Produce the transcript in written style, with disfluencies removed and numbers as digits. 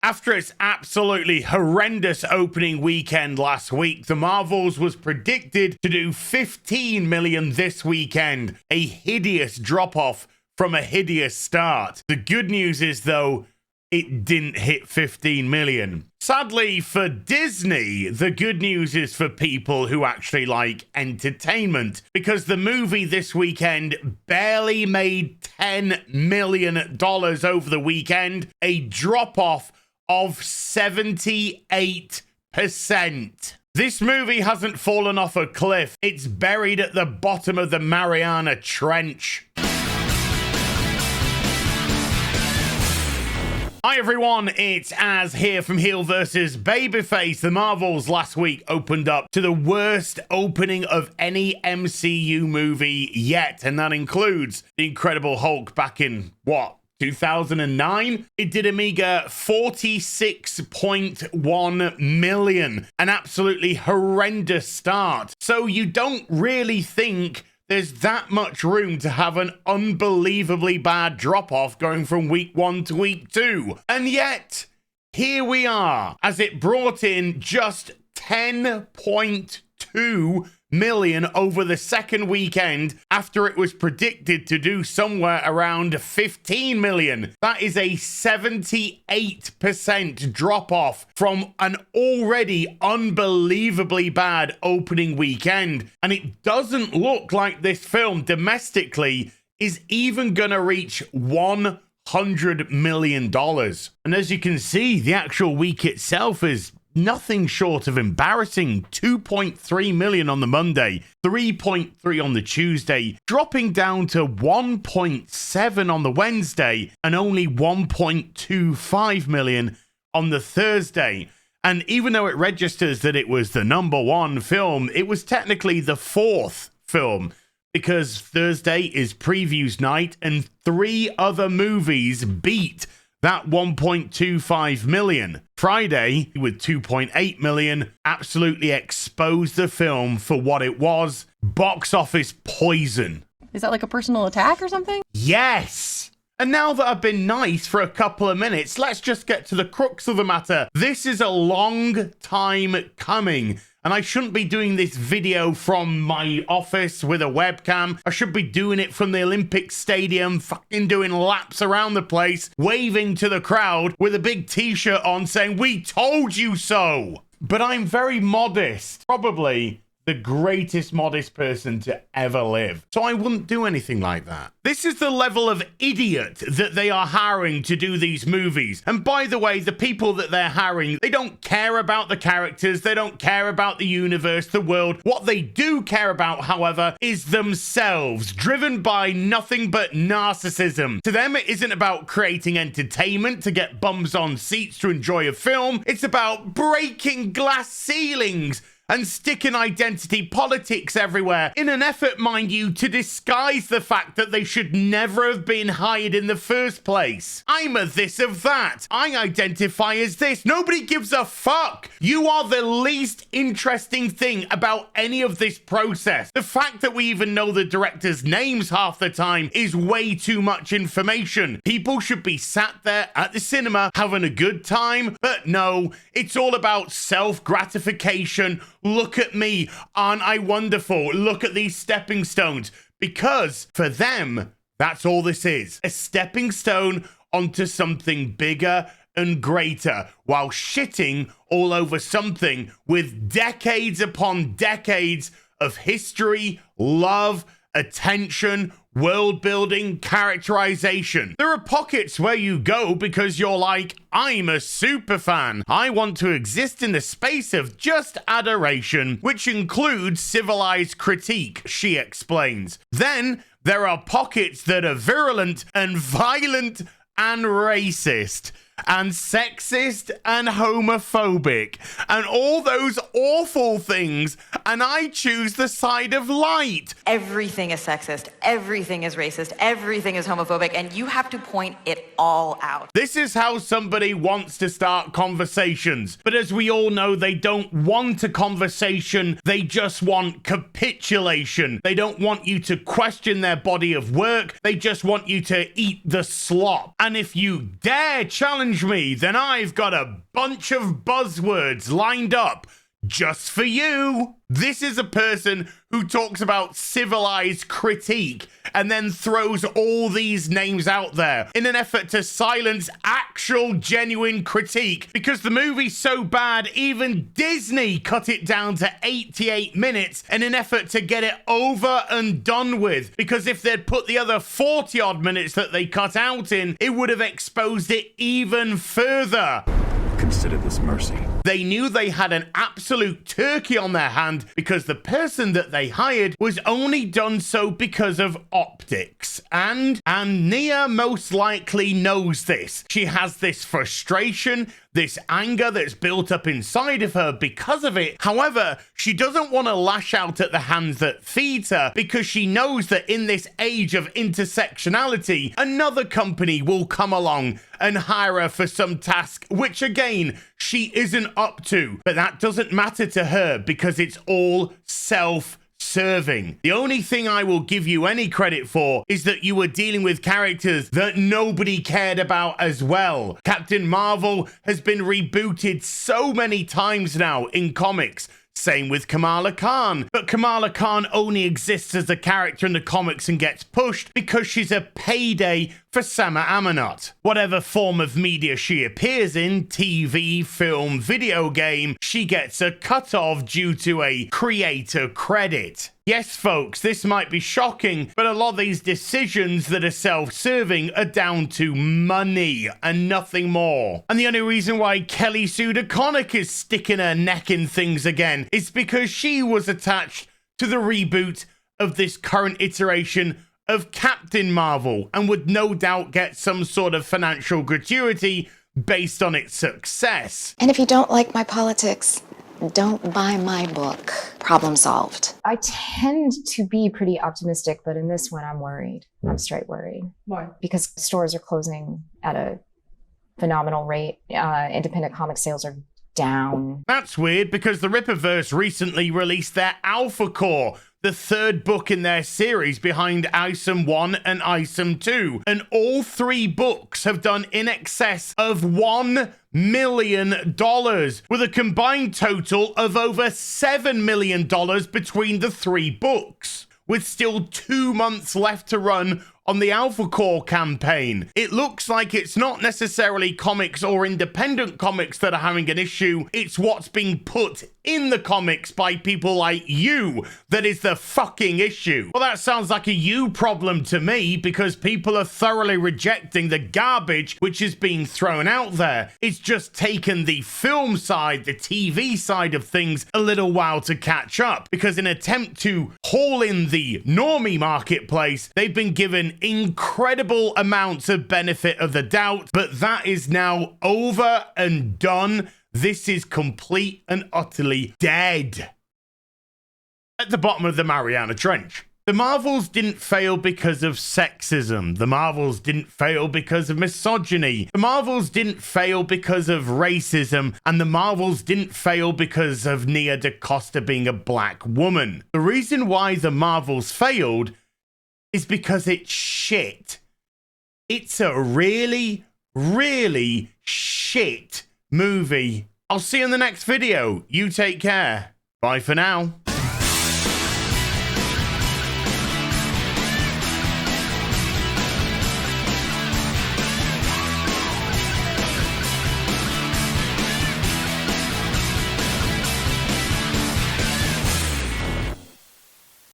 After its absolutely horrendous opening weekend last week, The Marvels was predicted to do 15 million this weekend, a hideous drop-off from a hideous start. The good news is, though, it didn't hit 15 million. Sadly for Disney, the good news is for people who actually like entertainment, because the movie this weekend barely made $10 million over the weekend, a drop-off of 78%. This movie hasn't fallen off a cliff. It's buried at the bottom of the Mariana Trench. Hi everyone, it's Az here from HeelvsBabyface. The Marvels last week opened up to the worst opening of any MCU movie yet, and that includes The Incredible Hulk back in, 2009? It did a meager 46.1 million, an absolutely horrendous start. So you don't really think there's that much room to have an unbelievably bad drop-off going from week 1 to week 2. And yet, here we are, as it brought in just 10.2 million over the second weekend after it was predicted to do somewhere around 15 million. That is a 78% drop off from an already unbelievably bad opening weekend. And it doesn't look like this film domestically is even gonna reach $100 million. And as you can see, the actual week itself is nothing short of embarrassing. 2.3 million on the Monday, 3.3 on the Tuesday, dropping down to 1.7 on the Wednesday, and only 1.25 million on the Thursday. And even though it registers that it was the #1 film, it was technically the 4th film, because Thursday is previews night and 3 other movies beat that 1.25 million. Friday, with 2.8 million, absolutely exposed the film for what it was: box office poison. Is that like a personal attack or something? Yes! And now that I've been nice for a couple of minutes, let's just get to the crux of the matter. This is a long time coming, and I shouldn't be doing this video from my office with a webcam. I should be doing it from the Olympic Stadium, fucking doing laps around the place, waving to the crowd with a big t-shirt on saying, "We told you so!" But I'm very modest, probably the greatest modest person to ever live. So I wouldn't do anything like that. This is the level of idiot that they are hiring to do these movies. And by the way, the people that they're hiring, they don't care about the characters. They don't care about the universe, the world. What they do care about, however, is themselves, driven by nothing but narcissism. To them, it isn't about creating entertainment to get bums on seats to enjoy a film. It's about breaking glass ceilings and sticking identity politics everywhere in an effort, mind you, to disguise the fact that they should never have been hired in the first place. I'm a this of that. I identify as this. Nobody gives a fuck. You are the least interesting thing about any of this process. The fact that we even know the directors' names half the time is way too much information. People should be sat there at the cinema having a good time, but no, it's all about self-gratification. Look at me, aren't I wonderful? Look at these stepping stones. Because for them, that's all this is. A stepping stone onto something bigger and greater, while shitting all over something with decades upon decades of history, love, attention, world building, characterization. There are pockets where you go because you're like, I'm a super fan. I want to exist in the space of just adoration, which includes civilized critique, she explains. Then there are pockets that are virulent and violent and racist and sexist and homophobic and all those awful things, and I choose the side of light. Everything is sexist, everything is racist, everything is homophobic, and you have to point it all out. This is how somebody wants to start conversations, but as we all know, they don't want a conversation, they just want capitulation. They don't want you to question their body of work, they just want you to eat the slop. And if you dare challenge challenge me, then I've got a bunch of buzzwords lined up just for you. This is a person who talks about civilized critique and then throws all these names out there in an effort to silence actual genuine critique, because the movie's so bad even Disney cut it down to 88 minutes in an effort to get it over and done with, because if they'd put the other 40 odd minutes that they cut out in, it would have exposed it even further. Consider this mercy. They knew they had an absolute turkey on their hand because the person that they hired was only done so because of optics. And Nia most likely knows this. She has this frustration, this anger that's built up inside of her because of it. However, she doesn't want to lash out at the hands that feeds her because she knows that in this age of intersectionality, another company will come along and hire her for some task, which again, she isn't up to. But that doesn't matter to her because it's all self-serving. The only thing I will give you any credit for is that you were dealing with characters that nobody cared about as well. Captain Marvel has been rebooted so many times now in comics. Same with Kamala Khan. But Kamala Khan only exists as a character in the comics and gets pushed because she's a payday for Sama Amanat. Whatever form of media she appears in, TV, film, video game, she gets a cut off due to a creator credit. Yes, folks, this might be shocking, but a lot of these decisions that are self-serving are down to money and nothing more. And the only reason why Kelly Sue DeConnick is sticking her neck in things again is because she was attached to the reboot of this current iteration of Captain Marvel and would no doubt get some sort of financial gratuity based on its success. And if you don't like my politics, don't buy my book. Problem solved. I tend to be pretty optimistic, but in this one, I'm worried. I'm straight worried. Why? Because stores are closing at a phenomenal rate. Independent comic sales are down. That's weird because the Rippaverse recently released their Alpha Core, the third book in their series behind Isom 1 and Isom 2. And all three books have done in excess of $1 million, with a combined total of over $7 million between the three books, with still 2 months left to run on the Alpha Core campaign. It looks like it's not necessarily comics or independent comics that are having an issue, it's what's being put in the comics by people like you that is the fucking issue. Well, that sounds like a you problem to me because people are thoroughly rejecting the garbage which is being thrown out there. It's just taken the film side, the TV side of things a little while to catch up because in an attempt to haul in the normie marketplace, they've been given incredible amounts of benefit of the doubt, but that is now over and done. This is complete and utterly dead. At the bottom of the Mariana Trench. The Marvels didn't fail because of sexism. The Marvels didn't fail because of misogyny. The Marvels didn't fail because of racism. And the Marvels didn't fail because of Nia DaCosta being a black woman. The reason why the Marvels failed is because it's shit. It's a really, really shit movie. I'll see you in the next video. You take care. Bye for now.